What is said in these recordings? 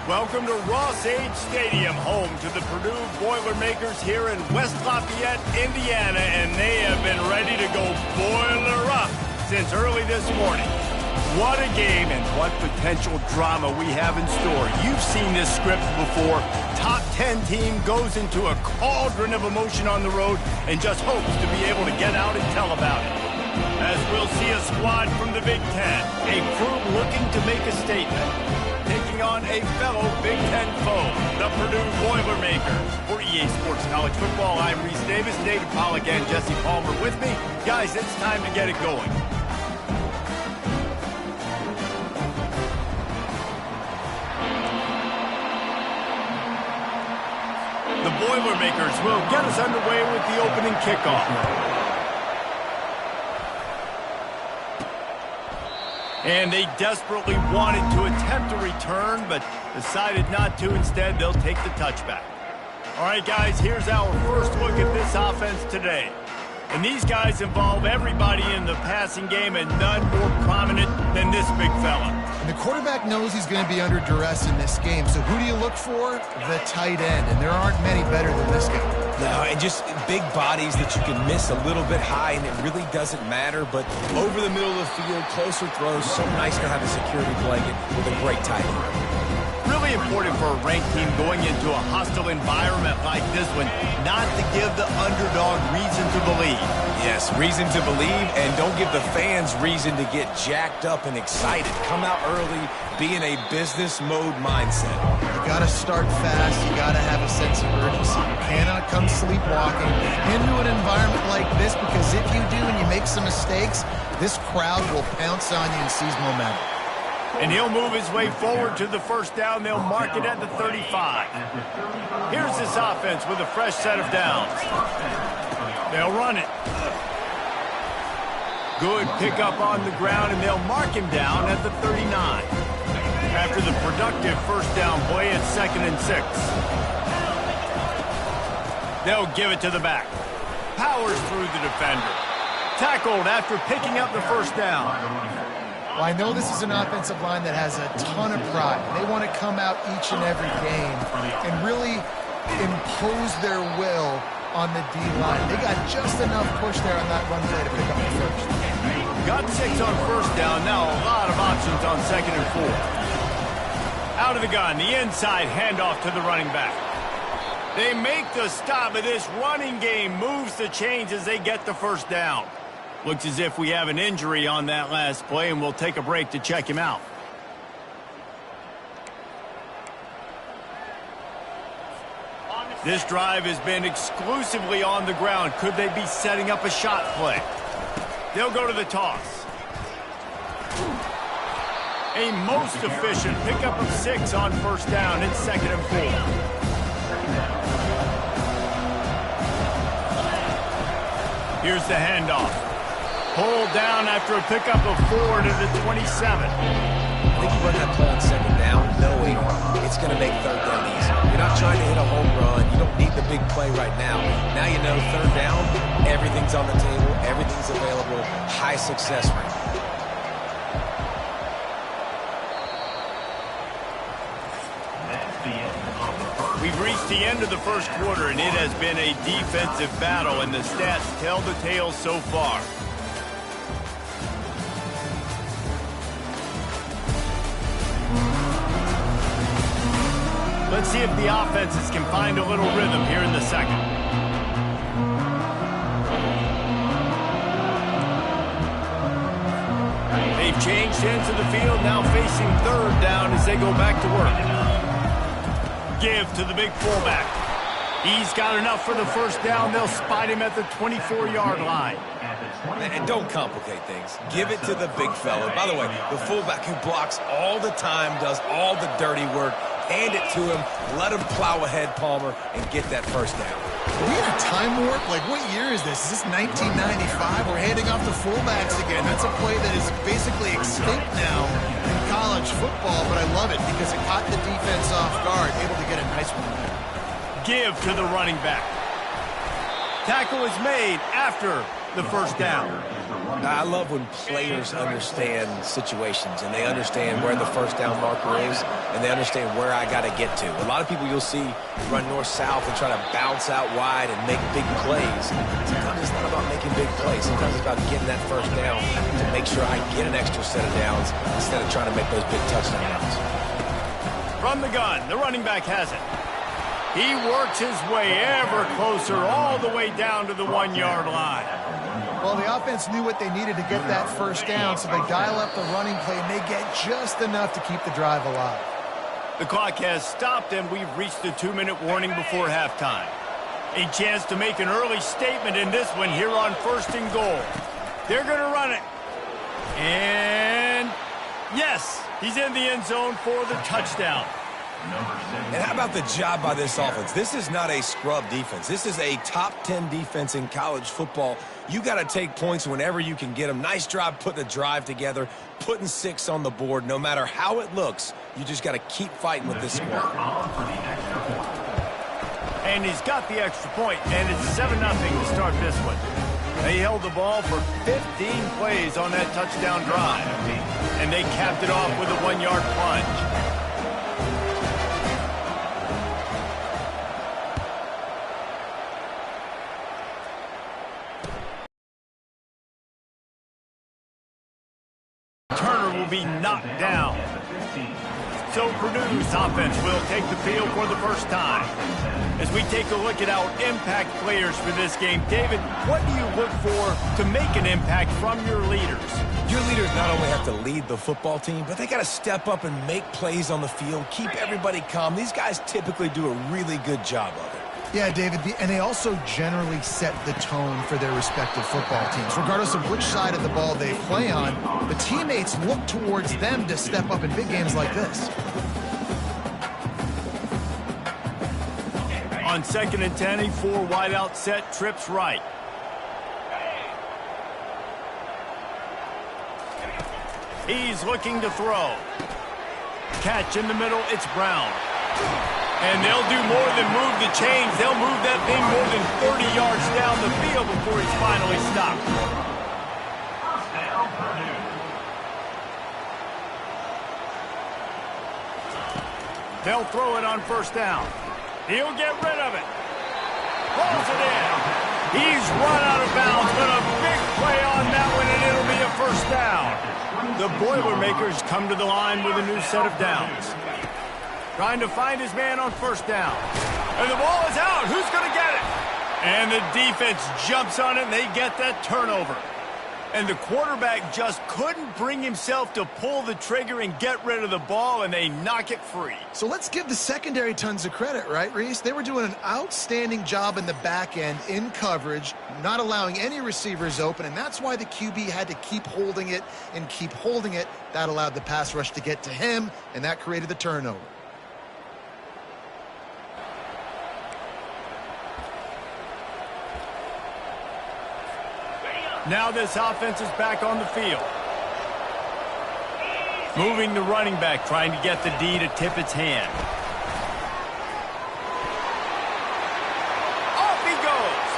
Welcome to Ross-Age Stadium, home to the Purdue Boilermakers here in West Lafayette, Indiana, and they have been ready to go boiler up since early this morning. What a game and what potential drama we have in store. You've seen this script before. Top 10 team goes into a cauldron of emotion on the road and just hopes to be able to get out and tell about it. As we'll see a squad from the Big Ten, a crew looking to make a statement, taking on a fellow Big Ten foe, the Purdue Boilermakers. For EA Sports College Football, I'm Reese Davis, David Pollack, and Jesse Palmer with me. Guys, it's time to get it going. The Boilermakers will get us underway with the opening kickoff. And they desperately wanted to attempt a return, but decided not to. Instead, they'll take the touchback. All right, guys, here's our first look at this offense today. And these guys involve everybody in the passing game, and none more prominent than this big fella. And the quarterback knows he's going to be under duress in this game. So who do you look for? The tight end. And there aren't many better than this guy. No, and just big bodies that you can miss a little bit high, and it really doesn't matter. But over the middle of the field, closer throws, so nice to have a security blanket with a great tight end. Really important for a ranked team going into a hostile environment like this one, not to give the underdog reason to believe. Yes, reason to believe, and don't give the fans reason to get jacked up and excited. Come out early, be in a business mode mindset. You got to start fast. You got to have a sense of urgency. You cannot come sleepwalking into an environment like this, because if you do and you make some mistakes, this crowd will pounce on you and seize momentum. And he'll move his way forward to the first down. They'll mark it at the 35. Here's this offense with a fresh set of downs. They'll run it. Good pickup on the ground, and they'll mark him down at the 39. After the productive first down play at 2nd and 6. They'll give it to the back. Powers through the defender. Tackled after picking up the first down. Well, I know this is an offensive line that has a ton of pride. They want to come out each and every game and really impose their will on the D-line. They got just enough push there on that run play to pick up the first. Got 6 on first down. Now a lot of options on 2nd and 4. Out of the gun, the inside handoff to the running back. They make the stop, but this running game moves the chains as they get the first down. Looks as if we have an injury on that last play, and we'll take a break to check him out. This drive has been exclusively on the ground. Could they be setting up a shot play? They'll go to the toss. A most efficient pickup of 6 on first down. It's 2nd and 4. Here's the handoff. Pulled down after a pickup of 4 to the 27. I think you run that play on 2nd down knowing it's going to make 3rd down easy. You're not trying to hit a home run. You don't need the big play right now. Now you know 3rd down, everything's on the table, everything's available, high success rate. We've reached the end of the first quarter, and it has been a defensive battle, and the stats tell the tale so far. Let's see if the offenses can find a little rhythm here in the second. They've changed into the field, now facing 3rd down as they go back to work. Give to the big fullback. He's got enough for the first down. They'll spot him at the 24-yard line. And don't complicate things. Give it to the big fella. By the way, the fullback who blocks all the time, does all the dirty work. Hand it to him. Let him plow ahead, Palmer, and get that first down. Are we in a time warp? Like, what year is this? Is this 1995? We're handing off to fullbacks again. That's a play that is basically extinct now in college football, but I love it because it caught the defense off guard, able to get a nice one there. Give to the running back. Tackle is made after the first down. I love when players understand situations and they understand where the first down marker is and they understand where I got to get to. A lot of people you'll see run north-south and try to bounce out wide and make big plays. Sometimes it's not about making big plays. Sometimes it's about getting that first down to make sure I get an extra set of downs instead of trying to make those big touchdown runs. From the gun, the running back has it. He works his way ever closer all the way down to the 1-yard line. Well, the offense knew what they needed to get that first down, so they dial up the running play, and they get just enough to keep the drive alive. The clock has stopped, and we've reached the 2-minute warning before halftime. A chance to make an early statement in this one here on 1st and goal. They're going to run it. And, yes, he's in the end zone for the touchdown. And how about the job by this offense? This is not a scrub defense. This is a top 10 defense in college football. You got to take points whenever you can get them. Nice job putting the drive together, putting 6 on the board. No matter how it looks, you just got to keep fighting with this squad. And he's got the extra point, and it's 7-0 to start this one. They held the ball for 15 plays on that touchdown drive, and they capped it off with a 1-yard plunge. Will be knocked down. So Purdue's offense will take the field for the first time. As we take a look at our impact players for this game, David, what do you look for to make an impact from your leaders? Your leaders not only have to lead the football team, but they got to step up and make plays on the field, keep everybody calm. These guys typically do a really good job of it. Yeah, David, and they also generally set the tone for their respective football teams. Regardless of which side of the ball they play on, the teammates look towards them to step up in big games like this. On 2nd and 10, a 4 wide out set, trips right. He's looking to throw. Catch in the middle, it's Brown. And they'll do more than move the chains. They'll move that thing more than 30 yards down the field before he's finally stopped. They'll throw it on 1st down. He'll get rid of it. Pulls it in. He's run out of bounds, but a big play on that one, and it'll be a 1st down. The Boilermakers come to the line with a new set of downs. Trying to find his man on 1st down. And the ball is out. Who's going to get it? And the defense jumps on it, and they get that turnover. And the quarterback just couldn't bring himself to pull the trigger and get rid of the ball, and they knock it free. So let's give the secondary tons of credit, right, Reese? They were doing an outstanding job in the back end in coverage, not allowing any receivers open, and that's why the QB had to keep holding it and keep holding it. That allowed the pass rush to get to him, and that created the turnover. Now this offense is back on the field. Moving the running back, trying to get the D to tip its hand. Off he goes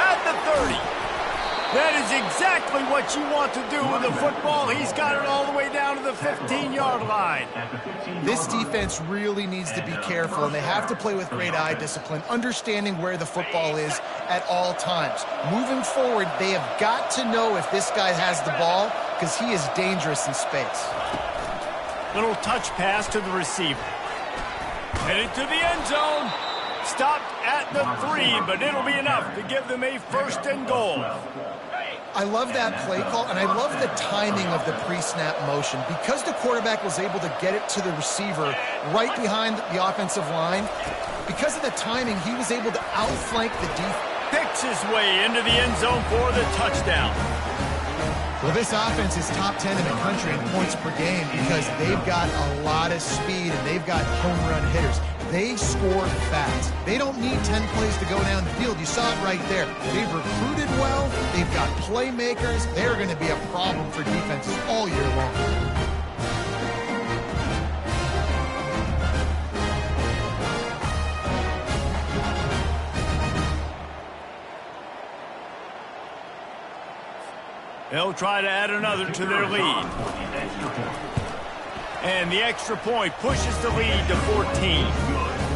at the 30. That is exactly what you want to do with the football. He's got it all the way down to the 15-yard line. This defense really needs to be careful, and they have to play with great eye discipline, understanding where the football is at all times. Moving forward, they have got to know if this guy has the ball, because he is dangerous in space. Little touch pass to the receiver. Headed to the end zone. Stopped at the 3, but it'll be enough to give them a 1st and goal. I love that play call, and I love the timing of the pre-snap motion. Because the quarterback was able to get it to the receiver right behind the offensive line, because of the timing, he was able to outflank the defense. Picks his way into the end zone for the touchdown. Well, this offense is top 10 in the country in points per game because they've got a lot of speed and they've got home run hitters. They score fast. They don't need 10 plays to go down the field. You saw it right there. They've recruited well. They've got playmakers. They're going to be a problem for defenses all year long. They'll try to add another to their lead. And the extra point pushes the lead to 14.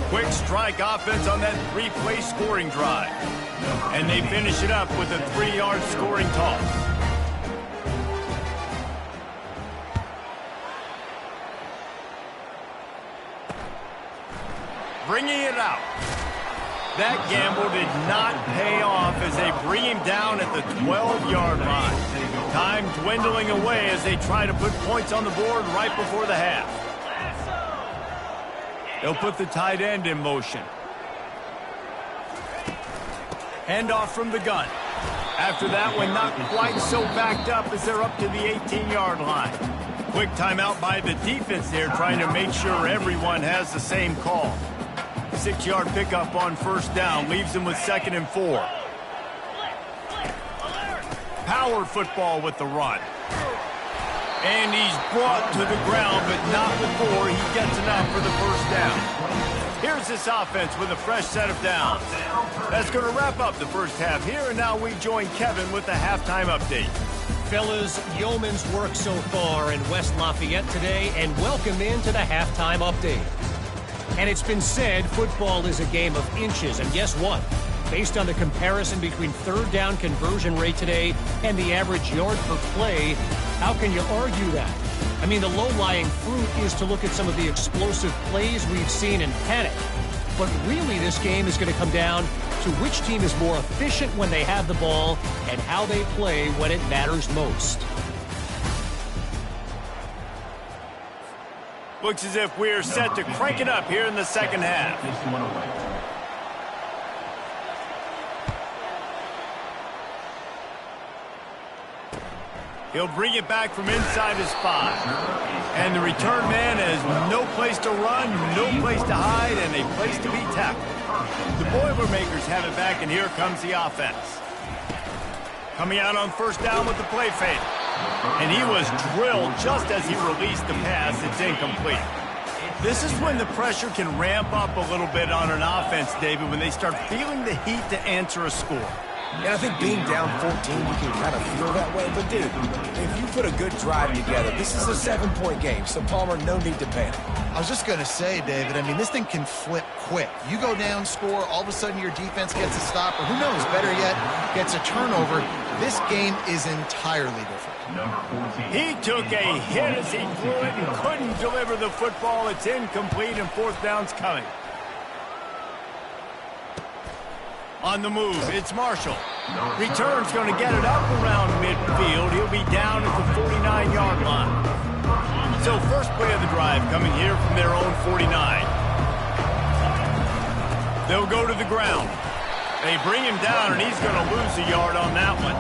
Quick strike offense on that 3-play scoring drive. And they finish it up with a 3-yard scoring toss. Bringing it out. That gamble did not pay off as they bring him down at the 12-yard line. Time dwindling away as they try to put points on the board right before the half. They'll put the tight end in motion. Handoff from the gun. After that one, not quite so backed up as they're up to the 18-yard line. Quick timeout by the defense there, trying to make sure everyone has the same call. 6-yard pickup on first down leaves them with 2nd and 4. Power football with the run. And he's brought to the ground, but not before he gets enough for the first down. Here's this offense with a fresh set of downs. That's going to wrap up the first half here, and now we join Kevin with the halftime update. Fellas, yeoman's work so far in West Lafayette today, and welcome into the halftime update. And it's been said football is a game of inches, and guess what? Based on the comparison between third down conversion rate today and the average yard per play, how can you argue that? I mean, the low-lying fruit is to look at some of the explosive plays we've seen in panic. But really, this game is going to come down to which team is more efficient when they have the ball and how they play when it matters most. Looks as if we're set to crank it up here in the second half. He'll bring it back from inside his 5. And the return man has no place to run, no place to hide, and a place to be tackled. The Boilermakers have it back, and here comes the offense. Coming out on first down with the play fake. And he was drilled just as he released the pass. It's incomplete. This is when the pressure can ramp up a little bit on an offense, David, when they start feeling the heat to answer a score. Yeah, I think being down 14, you can kind of feel that way. But, dude, if you put a good drive together, this is a 7-point game. So, Palmer, no need to panic. I was just going to say, David, I mean, this thing can flip quick. You go down, score, all of a sudden your defense gets a stop, or who knows, better yet, gets a turnover. This game is entirely different. He took a hit as he threw it and couldn't deliver the football. It's incomplete, and fourth down's coming. On the move, it's Marshall. Return's going to get it up around midfield. He'll be down at the 49-yard line. So first play of the drive coming here from their own 49. They'll go to the ground. They bring him down, and he's going to lose a yard on that one.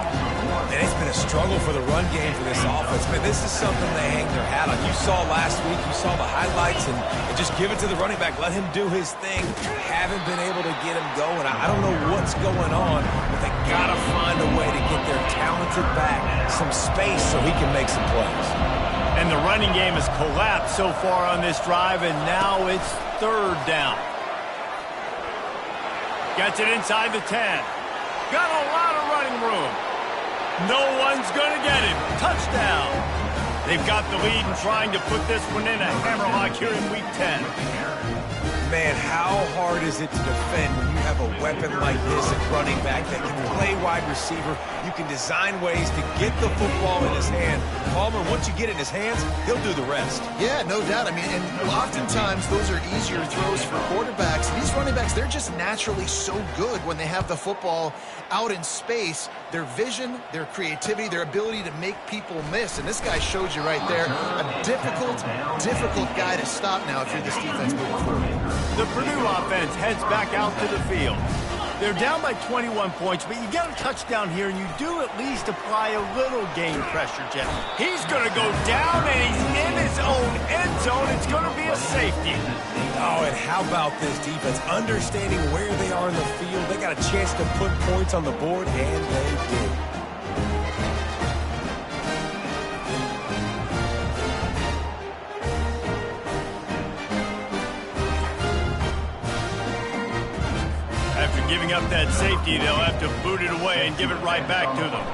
And it's been a struggle for the run game for this offense. Man, this is something they hang their hat on. You saw last week, you saw the highlights, and just give it to the running back. Let him do his thing. Haven't been able to get him going. I don't know what's going on, but they got to find a way to get their talented back some space so he can make some plays. And the running game has collapsed so far on this drive, and now it's third down. Gets it inside the 10. Got a lot of running room. No one's going to get him. Touchdown. They've got the lead and trying to put this one in a hammerlock here in Week 10. Man, how hard is it to defend when you have a weapon like this at running back that can play wide receiver? You can design ways to get the football in his hand. Palmer, once you get it in his hands, he'll do the rest. Yeah, no doubt. I mean, and oftentimes those are easier throws for quarterbacks. These running backs, they're just naturally so good when they have the football out in space. Their vision, their creativity, their ability to make people miss. And this guy showed you right there, a difficult guy to stop now if you're this defense moving forward. The Purdue offense heads back out to the field. They're down by 21 points, but you get a touchdown here, and you do at least apply a little game pressure, Jeff. He's going to go down, and he's in his own end zone. It's going to be a safety. Oh, and how about this defense? Understanding where they are in the field. They got a chance to put points on the board, and they did. Giving up that safety, they'll have to boot it away and give it right back to them.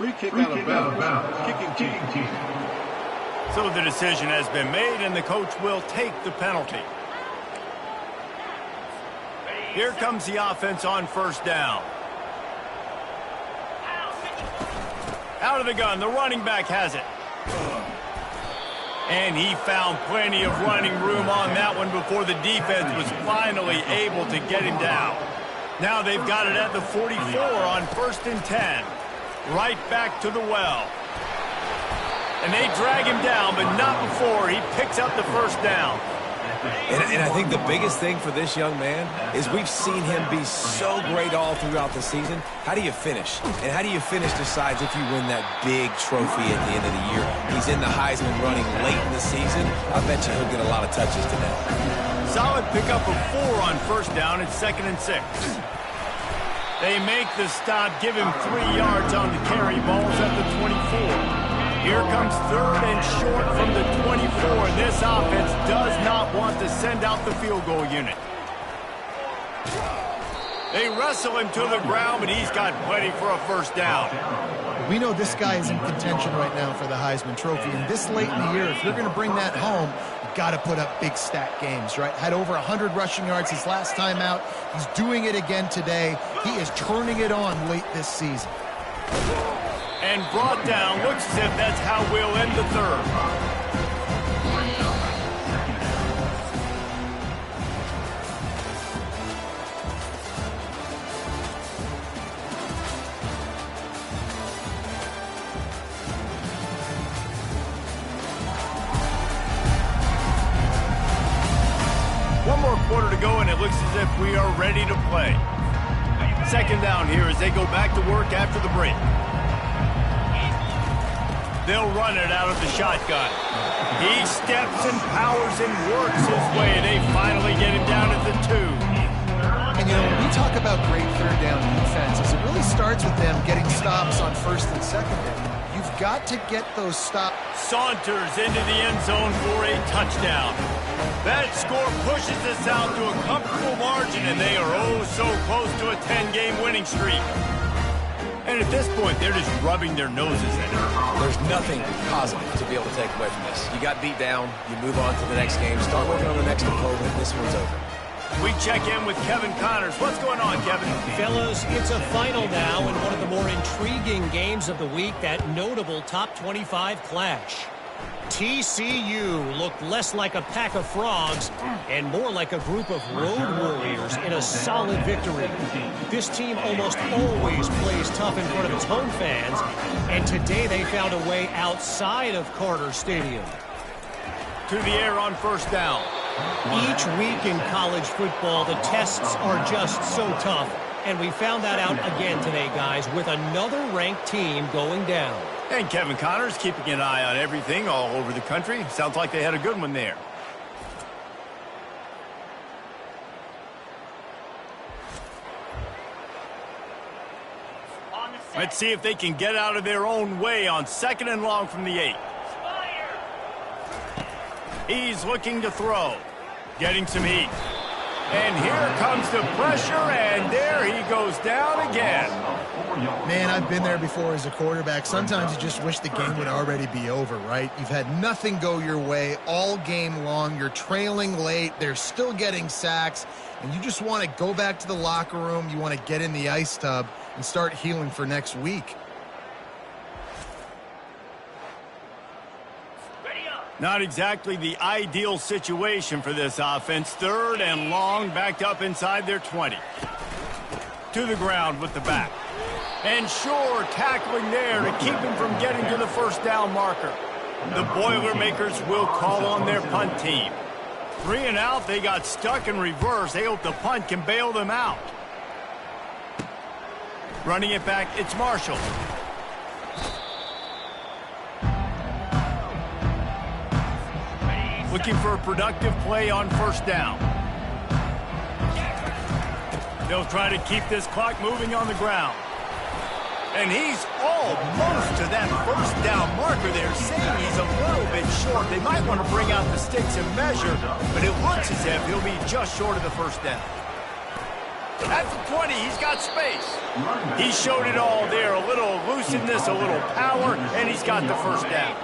Free kick out of bounds. Kicking team. So the decision has been made, and the coach will take the penalty. Here comes the offense on first down. Out of the gun, the running back has it. And he found plenty of running room on that one before the defense was finally able to get him down. Now they've got it at the 44 on 1st and 10. Right back to the well. And they drag him down, but not before he picks up the first down. And I think the biggest thing for this young man is we've seen him be so great all throughout the season. How do you finish? And how do you finish decides if you win that big trophy at the end of the year. He's in the Heisman running late in the season. I bet you he'll get a lot of touches today. Solid pickup of 4 on first down at 2nd and 6. They make the stop, give him 3 yards on the carry. Ball's at the 24. Here comes 3rd and short from the 24. And this offense does not want to send out the field goal unit. They wrestle him to the ground, but he's got plenty for a first down. We know this guy is in contention right now for the Heisman Trophy. And this late in the year, if you're going to bring that home, you've got to put up big stat games, right? Had over 100 rushing yards his last time out. He's doing it again today. He is turning it on late this season. And brought down. Looks as if that's how we'll end the 3rd. One more quarter to go, and it looks as if we are ready to play. 2nd down here as they go back to work after the break. They'll run it out of the shotgun. He steps and powers and works his way. They finally get him down at the 2. And, you know, when we talk about great 3rd down defenses, it really starts with them getting stops on 1st and 2nd down. You've got to get those stops. Saunters into the end zone for a touchdown. That score pushes us out to a comfortable margin, and they are oh so close to a 10-game winning streak. And at this point, they're just rubbing their noses in it. There's nothing positive to be able to take away from this. You got beat down, you move on to the next game, start working on the next opponent, this one's over. We check in with Kevin Connors. What's going on, Kevin? Fellas, it's a final now in one of the more intriguing games of the week, that notable top 25 clash. TCU looked less like a pack of frogs and more like a group of road warriors in a solid victory. This team almost always plays tough in front of its home fans, and today they found a way outside of Carter Stadium. To the air on 1st down. Each week in college football, the tests are just so tough, and we found that out again today, guys, with another ranked team going down. And Kevin Connors keeping an eye on everything all over the country. Sounds like they had a good one there. Let's see if they can get out of their own way on 2nd and long from the 8. He's looking to throw. Getting some heat. And here comes the pressure, and there he goes down again. Man, I've been there before as a quarterback. Sometimes you just wish the game would already be over, right? You've had nothing go your way all game long. You're trailing late. They're still getting sacks. And you just want to go back to the locker room. You want to get in the ice tub and start healing for next week. Not exactly the ideal situation for this offense. 3rd and long, backed up inside their 20. To the ground with the back. And sure, tackling there to keep him from getting to the 1st down marker. The Boilermakers will call on their punt team. 3 and out, they got stuck in reverse. They hope the punt can bail them out. Running it back, it's Marshall. Looking for a productive play on 1st down. They'll try to keep this clock moving on the ground. And he's almost to that 1st down marker there, saying he's a little bit short. They might want to bring out the sticks and measure, but it looks as if he'll be just short of the 1st down. At the 20, he's got space. He showed it all there. A little elusiveness, a little power, and he's got the first down.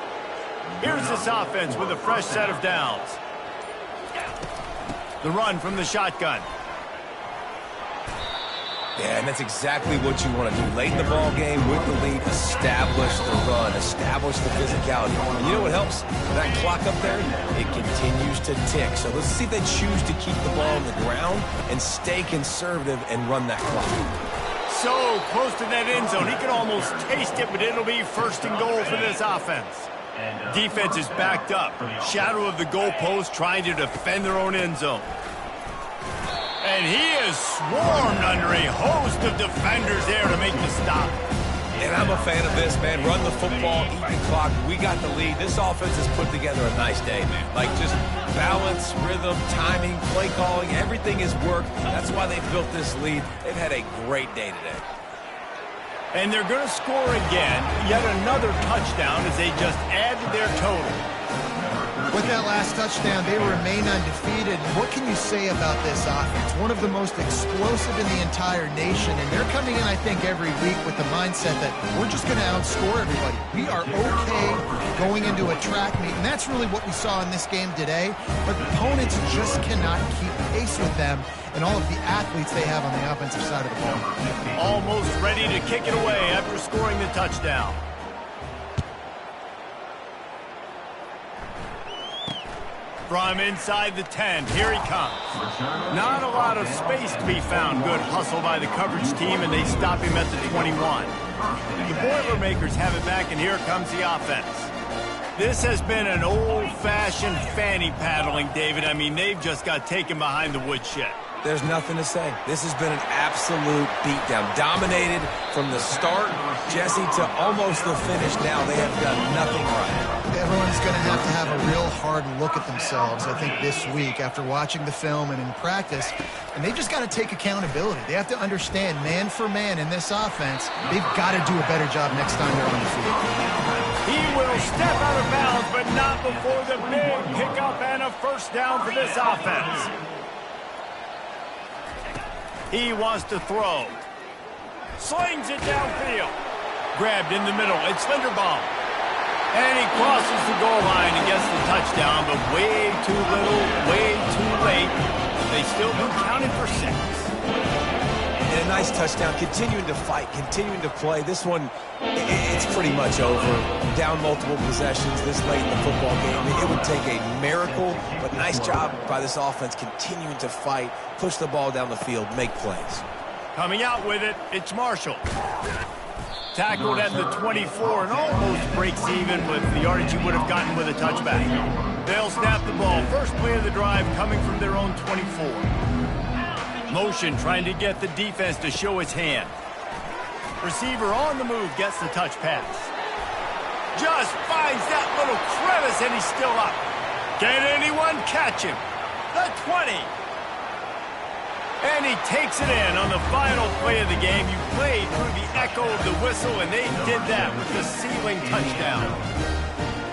Here's this offense with a fresh set of downs. The run from the shotgun. Yeah, and that's exactly what you want to do. Late in the ball game with the lead, establish the run, establish the physicality. And you know what helps? That clock up there, it continues to tick. So let's see if they choose to keep the ball on the ground and stay conservative and run that clock. So close to that end zone. He can almost taste it, but it'll be first and goal for this offense. Defense is backed up. Shadow of the goalpost trying to defend their own end zone. And he is swarmed under a host of defenders there to make the stop. And I'm a fan of this, man. Run the football, eat the clock. We got the lead. This offense has put together a nice day, man. Like just balance, rhythm, timing, play calling, everything has worked. That's why they built this lead. They've had a great day today. And they're going to score again. Yet another touchdown as they just add to their total. With that last touchdown, they remain undefeated. What can you say about this offense? One of the most explosive in the entire nation, and they're coming in, I think, every week with the mindset that we're just going to outscore everybody. We are okay going into a track meet, and that's really what we saw in this game today. But opponents just cannot keep pace with them and all of the athletes they have on the offensive side of the ball. Almost ready to kick it away after scoring the touchdown. From inside the 10, here he comes. Not a lot of space to be found. Good hustle by the coverage team, and they stop him at the 21. The Boilermakers have it back, and here comes the offense. This has been an old-fashioned fanny paddling, David. I mean, they've just got taken behind the woodshed. There's nothing to say. This has been an absolute beatdown. Dominated from the start, Jesse, to almost the finish. Now they have done nothing right. Everyone's going to have a real hard look at themselves, I think, this week after watching the film and in practice. And they just got to take accountability. They have to understand, man for man in this offense, they've got to do a better job next time they're on the field. He will step out of bounds, but not before the big pickup and a first down for this offense. He wants to throw. Slings it downfield. Grabbed in the middle. It's Linderbaum. And he crosses the goal line and gets the touchdown, but way too little, way too late. They still do counting for 6. And a nice touchdown, continuing to fight, continuing to play. This one, it's pretty much over. Down multiple possessions this late in the football game. It would take a miracle, but nice job by this offense continuing to fight, push the ball down the field, make plays. Coming out with it, it's Marshall. Tackled at the 24 and almost breaks even with the yardage he would have gotten with a touchback. They'll snap the ball. First play of the drive coming from their own 24. Motion trying to get the defense to show its hand. Receiver on the move gets the touch pass. Just finds that little crevice and he's still up. Can anyone catch him? The 20. And he takes it in on the final play of the game. You played through the echo of the whistle, and they did that with the sealing touchdown.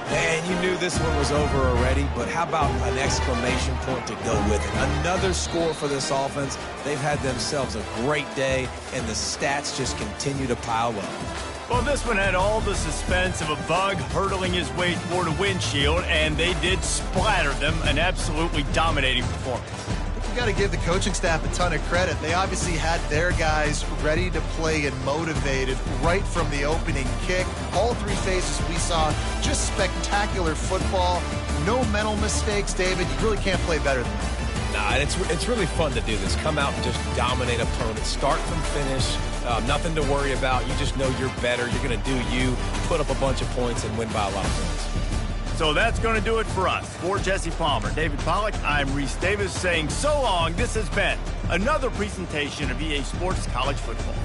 And you knew this one was over already, but how about an exclamation point to go with it? Another score for this offense. They've had themselves a great day, and the stats just continue to pile up. Well, this one had all the suspense of a bug hurtling his way toward a windshield, and they did splatter them. An absolutely dominating performance. You got to give the coaching staff a ton of credit. They obviously had their guys ready to play and motivated right from the opening kick. All 3 phases we saw, just spectacular football. No mental mistakes, David. You really can't play better than that. Nah, it's really fun to do this. Come out and just dominate opponents. Start from finish. Nothing to worry about. You just know you're better. You're going to do you, put up a bunch of points, and win by a lot of points. So that's going to do it for us. For Jesse Palmer, David Pollack, I'm Reese Davis saying so long. This has been another presentation of EA Sports College Football.